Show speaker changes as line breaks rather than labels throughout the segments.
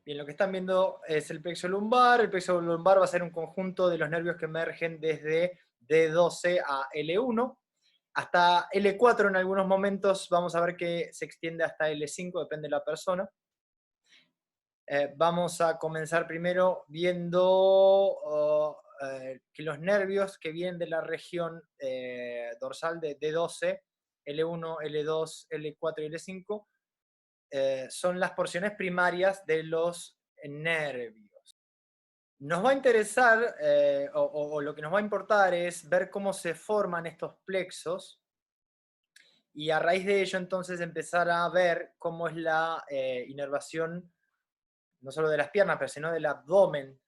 Bien, lo que están viendo es el plexo lumbar. El plexo lumbar va a ser un conjunto de los nervios que emergen desde D12 a L1. Hasta L4 en algunos momentos vamos a ver que se extiende hasta L5, depende de la persona. Vamos a comenzar primero viendo que los nervios que vienen de la región dorsal de D12, L1, L2, L4 y L5, son las porciones primarias de los nervios. Nos va a interesar, o lo que nos va a importar es ver cómo se forman estos plexos, y a raíz de ello entonces empezar a ver cómo es la inervación no solo de las piernas, pero sino del abdomen.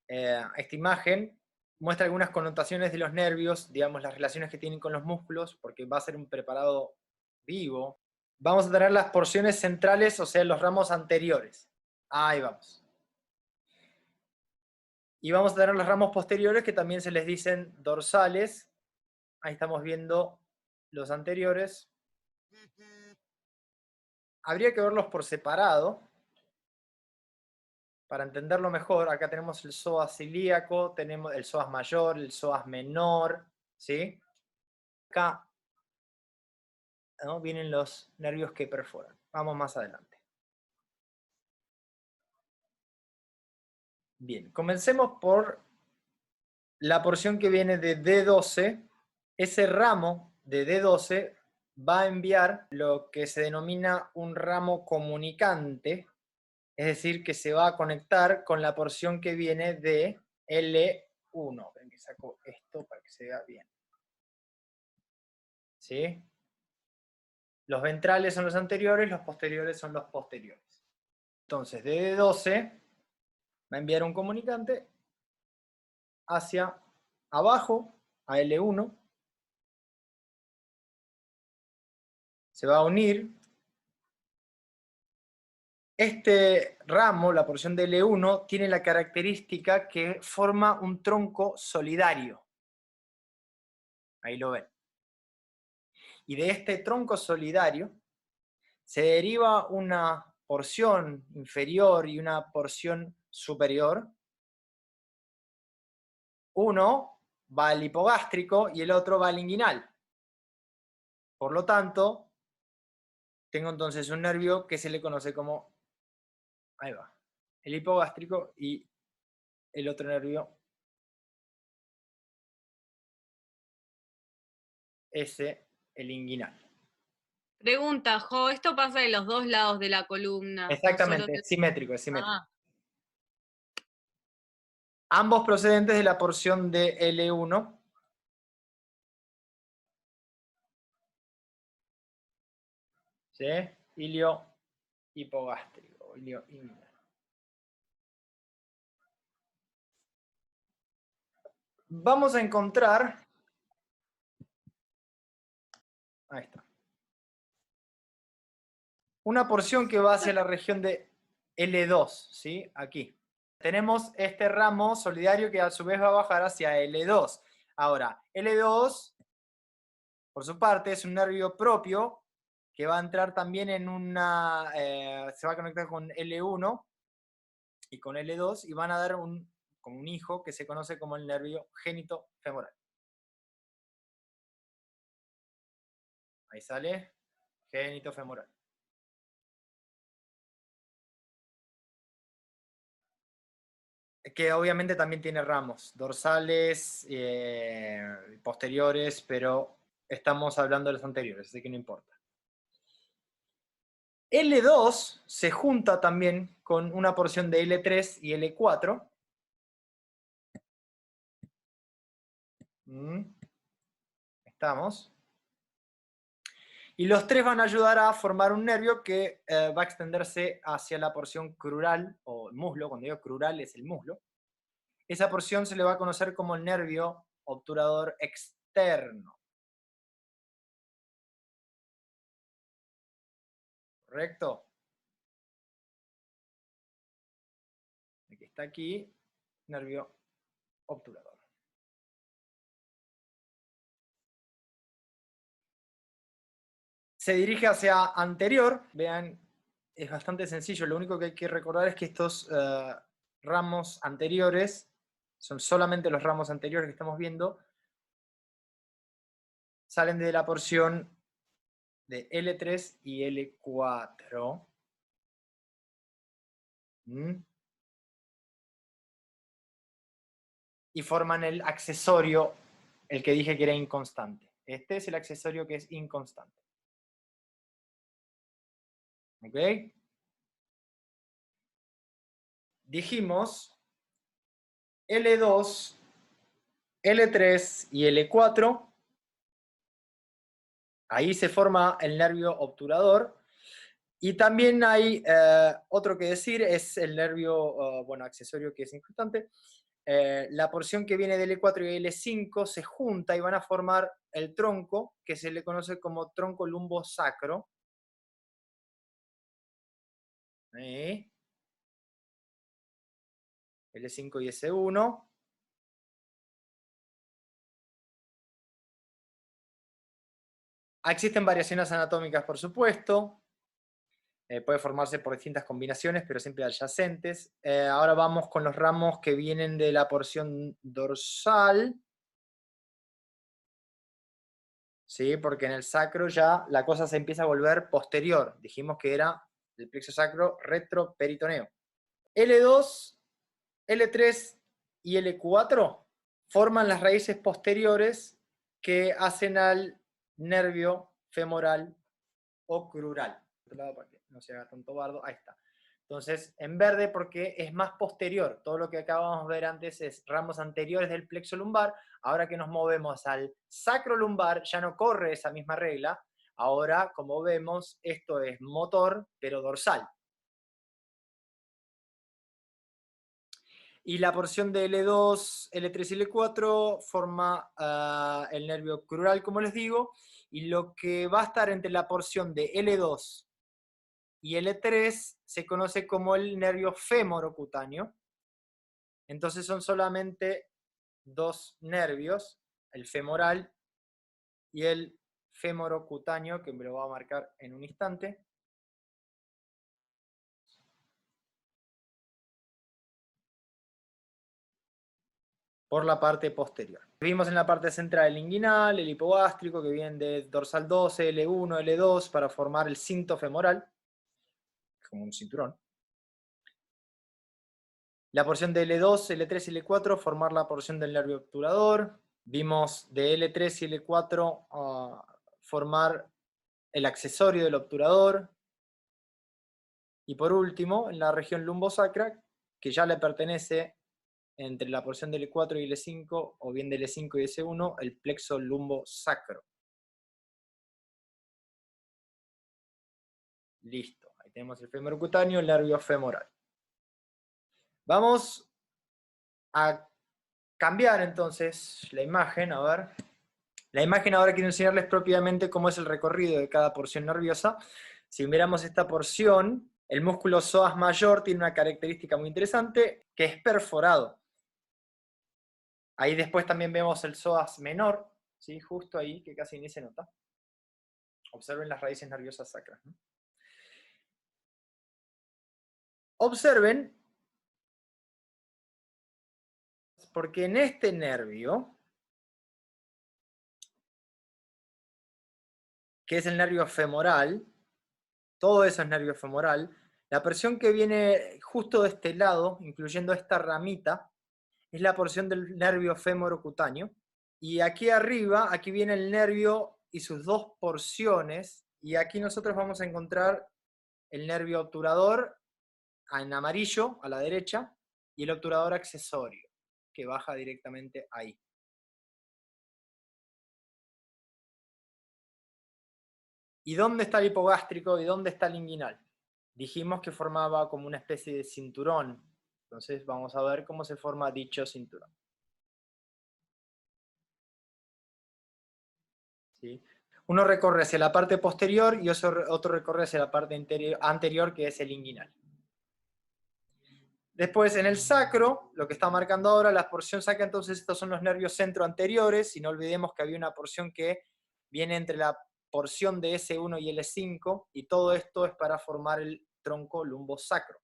Esta imagen muestra algunas connotaciones de los nervios, digamos, las relaciones que tienen con los músculos, porque va a ser un preparado vivo. Vamos a tener las porciones centrales, o sea, los ramos anteriores. Ahí vamos. Y vamos a tener los ramos posteriores, que también se les dicen dorsales. Ahí estamos viendo los anteriores. Habría que verlos por separado, para entenderlo mejor. Acá tenemos el psoas ilíaco, tenemos el psoas mayor, el psoas menor, ¿sí? Acá, ¿no?, vienen los nervios que perforan. Vamos más adelante. Bien, comencemos por la porción que viene de D12. Ese ramo de D12 va a enviar lo que se denomina un ramo comunicante, es decir, que se va a conectar con la porción que viene de L1. Ven que saco esto para que se vea bien. ¿Sí? Los ventrales son los anteriores, los posteriores son los posteriores. Entonces, de D12 va a enviar un comunicante hacia abajo, a L1. Se va a unir. Este ramo, la porción de L1, tiene la característica que forma un tronco solidario. Ahí lo ven. Y de este tronco solidario se deriva una porción inferior y una porción superior. Uno va al hipogástrico y el otro va al inguinal. Por lo tanto, tengo entonces un nervio que se le conoce como, ahí va, el hipogástrico, y el otro nervio, ese, el inguinal.
Pregunta, Jo, ¿esto pasa de los dos lados de la columna?
Exactamente, es simétrico, es simétrico.
Ah.
Ambos procedentes de la porción de L1. ¿Sí? Ilio hipogástrico, ilio inguinal. Vamos a encontrar, ahí está, una porción que va hacia la región de L2, ¿sí? Aquí. Tenemos este ramo solidario que a su vez va a bajar hacia L2. Ahora, L2, por su parte, es un nervio propio que va a entrar también en una, se va a conectar con L1 y con L2 y van a dar como un hijo que se conoce como el nervio génito femoral. Ahí sale, génito femoral. Que obviamente también tiene ramos dorsales, posteriores, pero estamos hablando de los anteriores, así que no importa. L2 se junta también con una porción de L3 y L4. Estamos. Y los tres van a ayudar a formar un nervio que va a extenderse hacia la porción crural, o el muslo. Cuando digo crural es el muslo. Esa porción se le va a conocer como el nervio obturador externo. ¿Correcto? El que está aquí, nervio obturador. Se dirige hacia anterior, vean es bastante sencillo. Lo único que hay que recordar es que estos ramos anteriores son solamente los ramos anteriores que estamos viendo, salen de la porción de L3 y L4. Y forman el accesorio, el que dije que era inconstante. Este es el accesorio que es inconstante. ¿Ok? Dijimos L2, L3 y L4. Ahí se forma el nervio obturador. Y también hay otro que decir, es el nervio, bueno, accesorio que es inconstante. La porción que viene de L4 y L5 se junta y van a formar el tronco, que se le conoce como tronco lumbosacro. L5 y S1. Existen variaciones anatómicas, por supuesto. Puede formarse por distintas combinaciones, pero siempre adyacentes. Ahora vamos con los ramos que vienen de la porción dorsal. ¿Sí? Porque en el sacro ya la cosa se empieza a volver posterior. Dijimos que era el plexo sacro retroperitoneo. L2, L3 y L4 forman las raíces posteriores que hacen al nervio femoral o crural. Para que no se haga tanto bardo, ahí está. Entonces, en verde porque es más posterior. Todo lo que acabamos de ver antes es ramos anteriores del plexo lumbar. Ahora que nos movemos al sacro lumbar, ya no corre esa misma regla. Ahora, como vemos, esto es motor, pero dorsal. Y la porción de L2, L3 y L4 forma el nervio crural, como les digo, y lo que va a estar entre la porción de L2 y L3 se conoce como el nervio femorocutáneo. Entonces son solamente dos nervios, el femoral y el femorocutáneo, que me lo va a marcar en un instante. Por la parte posterior. Vimos en la parte central el inguinal, el hipogástrico, que viene de dorsal 12, L1, L2, para formar el cinto femoral, como un cinturón. La porción de L2, L3 y L4, formar la porción del nervio obturador. Vimos de L3 y L4 formar el accesorio del obturador. Y por último, en la región lumbosacra, que ya le pertenece entre la porción del L4 y L5, o bien del L5 y S1, el plexo lumbosacro. Listo, ahí tenemos el femorocutáneo, el nervio femoral. Vamos a cambiar entonces la imagen, a ver. La imagen ahora quiero enseñarles propiamente cómo es el recorrido de cada porción nerviosa. Si miramos esta porción, el músculo psoas mayor tiene una característica muy interesante, que es perforado. Ahí después también vemos el psoas menor, ¿sí? Justo ahí, que casi ni se nota. Observen las raíces nerviosas sacras, ¿no? Observen, porque en este nervio, que es el nervio femoral, todo eso es nervio femoral, la porción que viene justo de este lado, incluyendo esta ramita, es la porción del nervio femorocutáneo. Y aquí arriba, aquí viene el nervio y sus dos porciones, y aquí nosotros vamos a encontrar el nervio obturador en amarillo, a la derecha, y el obturador accesorio, que baja directamente ahí. ¿Y dónde está el hipogástrico y dónde está el inguinal? Dijimos que formaba como una especie de cinturón. Entonces vamos a ver cómo se forma dicho cinturón. ¿Sí? Uno recorre hacia la parte posterior y otro recorre hacia la parte anterior, que es el inguinal. Después en el sacro, lo que está marcando ahora, la porción sacra, entonces estos son los nervios centroanteriores, y no olvidemos que había una porción que viene entre la porción de S1 y L5, y todo esto es para formar el tronco lumbosacro.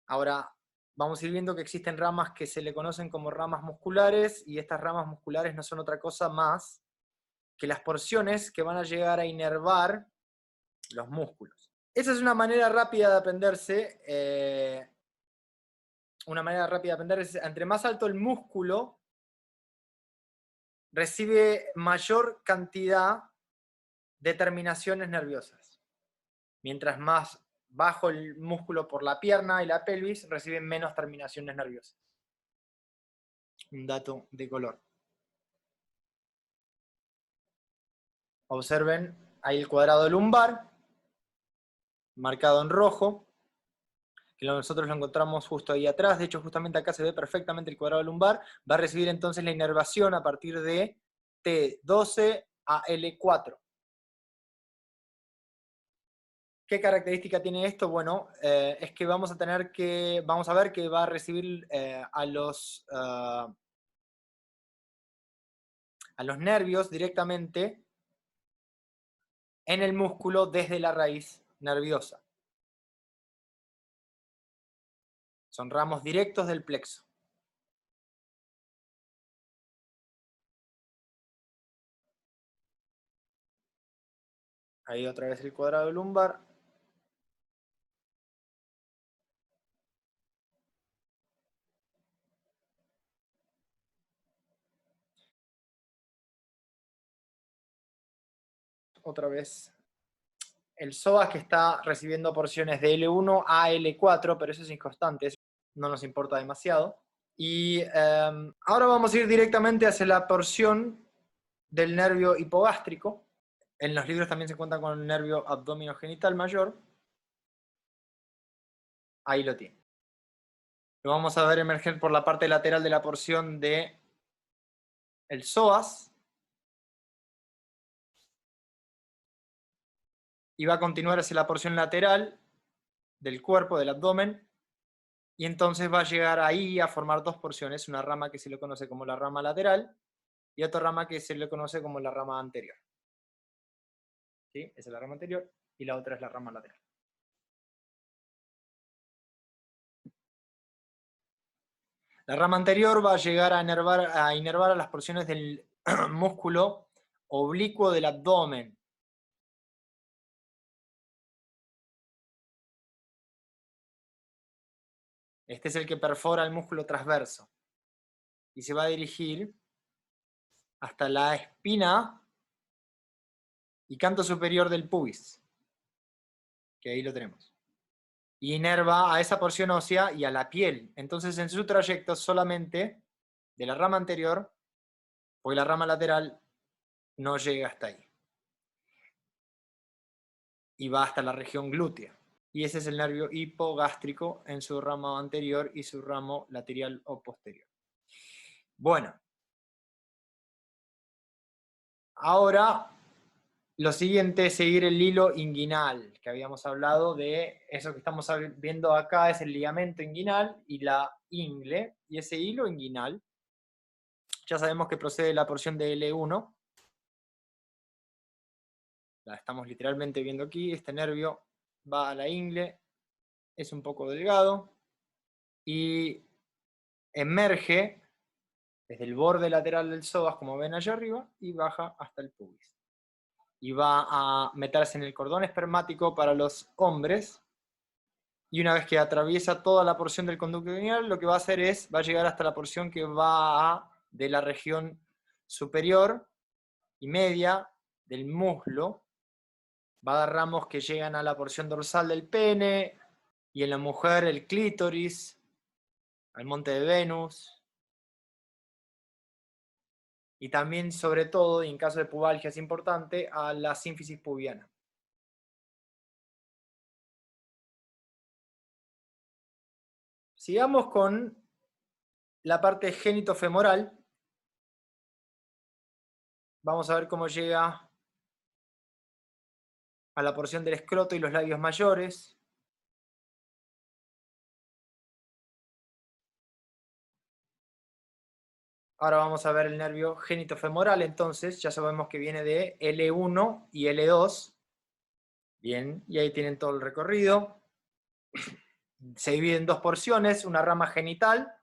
Ahora, vamos a ir viendo que existen ramas que se le conocen como ramas musculares, y estas ramas musculares no son otra cosa más que las porciones que van a llegar a inervar los músculos. Esa es una manera rápida de aprenderse. Una manera rápida de aprender es, entre más alto el músculo, recibe mayor cantidad de terminaciones nerviosas. Mientras más bajo el músculo por la pierna y la pelvis, reciben menos terminaciones nerviosas. Un dato de color. Observen ahí el cuadrado lumbar, marcado en rojo, que nosotros lo encontramos justo ahí atrás. De hecho, justamente acá se ve perfectamente el cuadrado lumbar. Va a recibir entonces la inervación a partir de T12 a L4. ¿Qué característica tiene esto? Bueno, es que vamos a ver que va a recibir a los nervios directamente en el músculo desde la raíz nerviosa. Son ramos directos del plexo. Ahí otra vez el cuadrado lumbar. Otra vez el psoas, que está recibiendo porciones de L1 a L4, pero eso es inconstante, eso no nos importa demasiado. Y ahora vamos a ir directamente hacia la porción del nervio hipogástrico. En los libros también se cuenta con el nervio abdominogenital mayor. Ahí lo tiene. Lo vamos a ver emerger por la parte lateral de la porción de el psoas. Y va a continuar hacia la porción lateral del cuerpo, del abdomen, y entonces va a llegar ahí a formar dos porciones, una rama que se le conoce como la rama lateral y otra rama que se le conoce como la rama anterior. ¿Sí? Esa es la rama anterior y la otra es la rama lateral. La rama anterior va a llegar a inervar a las porciones del músculo oblicuo del abdomen. Este es el que perfora el músculo transverso y se va a dirigir hasta la espina y canto superior del pubis, que ahí lo tenemos. Y inerva a esa porción ósea y a la piel. Entonces, en su trayecto solamente de la rama anterior, porque la rama lateral no llega hasta ahí. Y va hasta la región glútea. Y ese es el nervio hipogástrico en su ramo anterior y su ramo lateral o posterior. Bueno. Ahora, lo siguiente es seguir el hilo inguinal, que habíamos hablado de eso que estamos viendo acá, es el ligamento inguinal y la ingle, y ese hilo inguinal, ya sabemos que procede de la porción de L1, la estamos literalmente viendo aquí, este nervio va a la ingle, es un poco delgado, y emerge desde el borde lateral del psoas, como ven allá arriba, y baja hasta el pubis. Y va a meterse en el cordón espermático para los hombres, y una vez que atraviesa toda la porción del conducto inguinal, lo que va a hacer va a llegar hasta la porción que va de la región superior y media del muslo, va a dar ramos que llegan a la porción dorsal del pene, y en la mujer el clítoris, al monte de Venus, y también, sobre todo, y en caso de pubalgia es importante, a la sínfisis pubiana. Sigamos con la parte genitofemoral. Vamos a ver cómo llega a la porción del escroto y los labios mayores. Ahora vamos a ver el nervio genitofemoral, entonces ya sabemos que viene de L1 y L2 Bien, y ahí tienen todo el recorrido. Se divide en dos porciones, una rama genital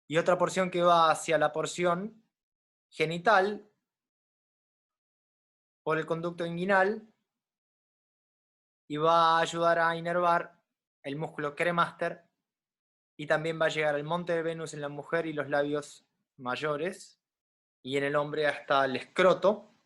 y otra porción que va hacia la porción genital por el conducto inguinal y va a ayudar a inervar el músculo cremaster y también va a llegar al monte de Venus en la mujer y los labios mayores y en el hombre hasta el escroto.